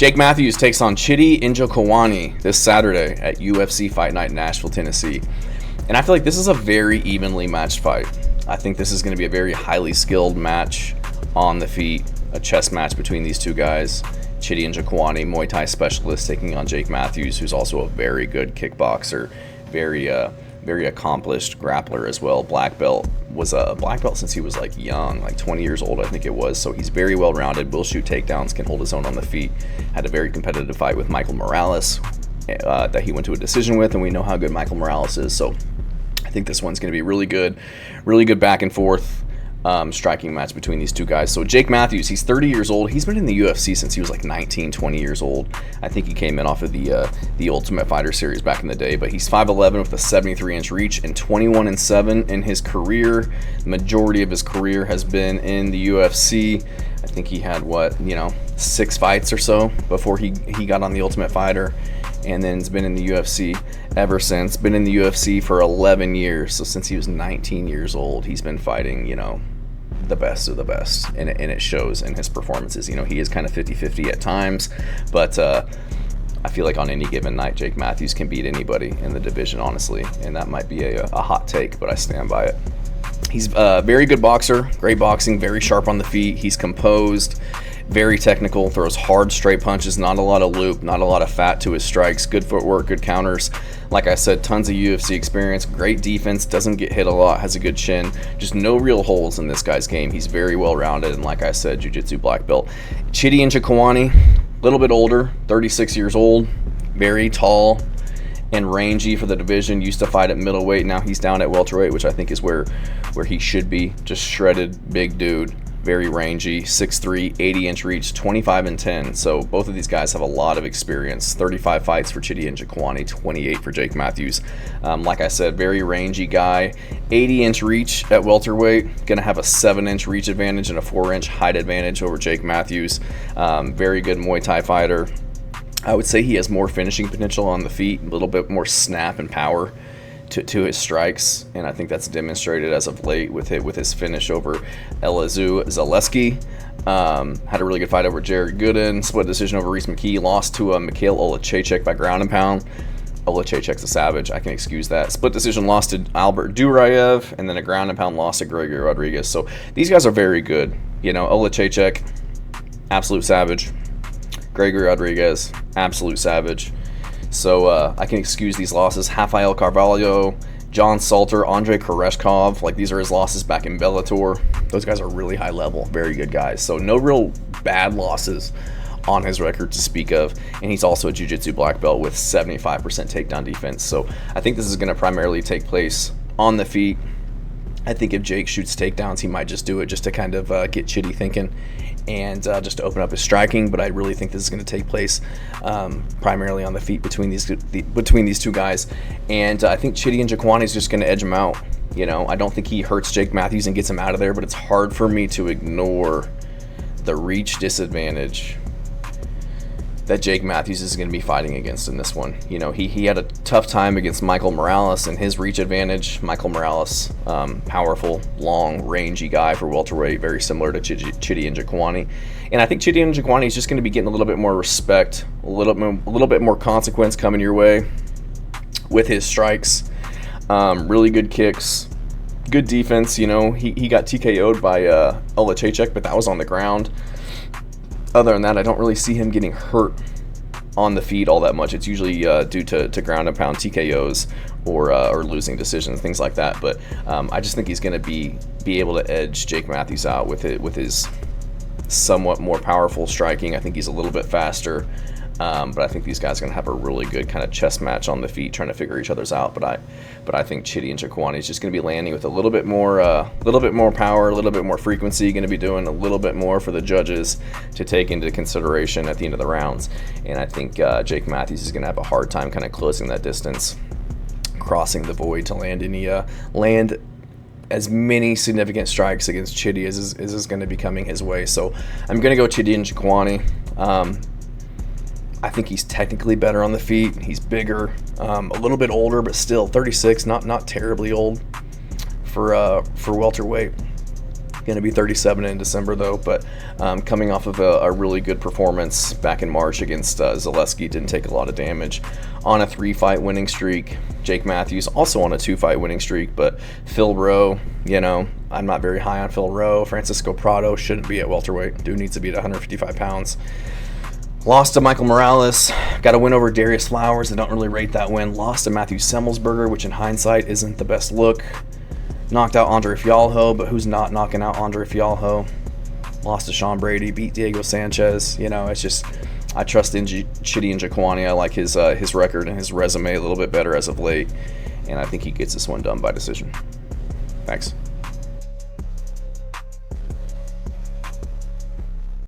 Jake Matthews takes on Chidi Njokuani this Saturday at UFC Fight Night Nashville, Tennessee. And I feel like this is a very evenly matched fight. I think this is going to be a very highly skilled match on the feet, a chess match between these two guys. Chidi Njokuani, Muay Thai specialist, taking on Jake Matthews, who's also a very good kickboxer, very accomplished grappler as well. Black belt, was a black belt since he was like young, like 20 years old I think it was. So he's very well rounded, will shoot takedowns, can hold his own on the feet. Had a very competitive fight with Michael Morales that he went to a decision with, and we know how good Michael Morales is. So I think this one's going to be really good back and forth striking match between these two guys. So Jake Matthews, he's 30 years old. He's been in the UFC since he was like 19, 20 years old. I think he came in off of the Ultimate Fighter series back in the day, but he's 5'11" with a 73-inch reach and 21-7 in his career. The majority of his career has been in the UFC. I think he had 6 fights or so before he got on the Ultimate Fighter, and then has been in the UFC ever since. Been in the UFC for 11 years. So since he was 19 years old, he's been fighting, the best of the best, and it shows in his performances. He is kind of 50-50 at times, but I feel like on any given night, Jake Matthews can beat anybody in the division, honestly, and that might be a hot take, but I stand by it. He's a very good boxer, great boxing, very sharp on the feet. He's composed, very technical, throws hard straight punches, not a lot of loop, not a lot of fat to his strikes, good footwork, good counters. Like I said, tons of UFC experience, great defense, doesn't get hit a lot, has a good chin, just no real holes in this guy's game. He's very well rounded, and like I said, jiu-jitsu black belt. Chidi Njokuani, a little bit older, 36 years old, very tall and rangy for the division. Used to fight at middleweight, now he's down at welterweight, which I think is where he should be. Just shredded, big dude. Very rangy, 6'3", 80-inch reach, 25-10. So both of these guys have a lot of experience. 35 fights for Chidi Njokuani, 28 for Jake Matthews. Like I said, very rangy guy. 80-inch reach at welterweight. Going to have a 7-inch reach advantage and a 4-inch height advantage over Jake Matthews. Very good Muay Thai fighter. I would say he has more finishing potential on the feet, a little bit more snap and power to his strikes, and I think that's demonstrated as of late with his finish over Elizeu Zaleski. Had a really good fight over Jared Gooden, split decision over Reese McKee, lost to Mikhail Olachechek by ground and pound. Olachechek's a savage, I can excuse that. Split decision loss to Albert Duraev, and then a ground and pound loss to Gregory Rodriguez. So these guys are very good. Olachechek, absolute savage. Gregory Rodriguez, absolute savage. So I can excuse these losses. Rafael Carvalho, John Salter, Andrei Koreshkov, these are his losses back in Bellator. Those guys are really high level, very good guys. So no real bad losses on his record to speak of. And he's also a jiu-jitsu black belt with 75% takedown defense. So I think this is going to primarily take place on the feet. I think if Jake shoots takedowns, he might just do it just to kind of get Chidi thinking and just to open up his striking. But I really think this is going to take place primarily on the feet between these two guys. And I think Chidi Njokuani is just going to edge him out. I don't think he hurts Jake Matthews and gets him out of there, but it's hard for me to ignore the reach disadvantage that Jake Matthews is going to be fighting against in this one. He had a tough time against Michael Morales and his reach advantage. Michael Morales, powerful, long, rangy guy for welterweight, very similar to Chidi Njokuani. And I think Chidi Njokuani is just going to be getting a little bit more respect, a little bit more consequence coming your way with his strikes. Really good kicks, good defense. He got TKO'd by Olachechek, but that was on the ground. Other than that, I don't really see him getting hurt on the feet all that much. It's usually due to ground and pound TKOs or losing decisions, things like that. But I just think he's going to be able to edge Jake Matthews out with his somewhat more powerful striking. I think he's a little bit faster, but I think these guys are going to have a really good kind of chess match on the feet, trying to figure each other's out. But I think Chidi Njokuani is just going to be landing with a little bit more power, a little bit more frequency. Going to be doing a little bit more for the judges to take into consideration at the end of the rounds. And I think Jake Matthews is going to have a hard time kind of closing that distance, crossing the void to land as many significant strikes against Chidi as is going to be coming his way. So I'm going to go Chidi Njokuani. I think he's technically better on the feet. He's bigger, a little bit older, but still 36, not terribly old for welterweight. Going to be 37 in December, though, but coming off of a really good performance back in March against Zaleski, didn't take a lot of damage. On a 3-fight winning streak. Jake Matthews also on a 2-fight winning streak, but Phil Rowe, you know, I'm not very high on Phil Rowe. Francisco Prado shouldn't be at welterweight. Dude needs to be at 155 pounds. Lost to Michael Morales. Got a win over Darius Flowers. I don't really rate that win. Lost to Matthew Semmelsberger, which in hindsight isn't the best look. Knocked out Andre Fialho, but who's not knocking out Andre Fialho? Lost to Sean Brady, beat Diego Sanchez. You know, it's just, I trust in Chidi Njokuani. I like his record and his resume a little bit better as of late, and I think he gets this one done by decision. Thanks.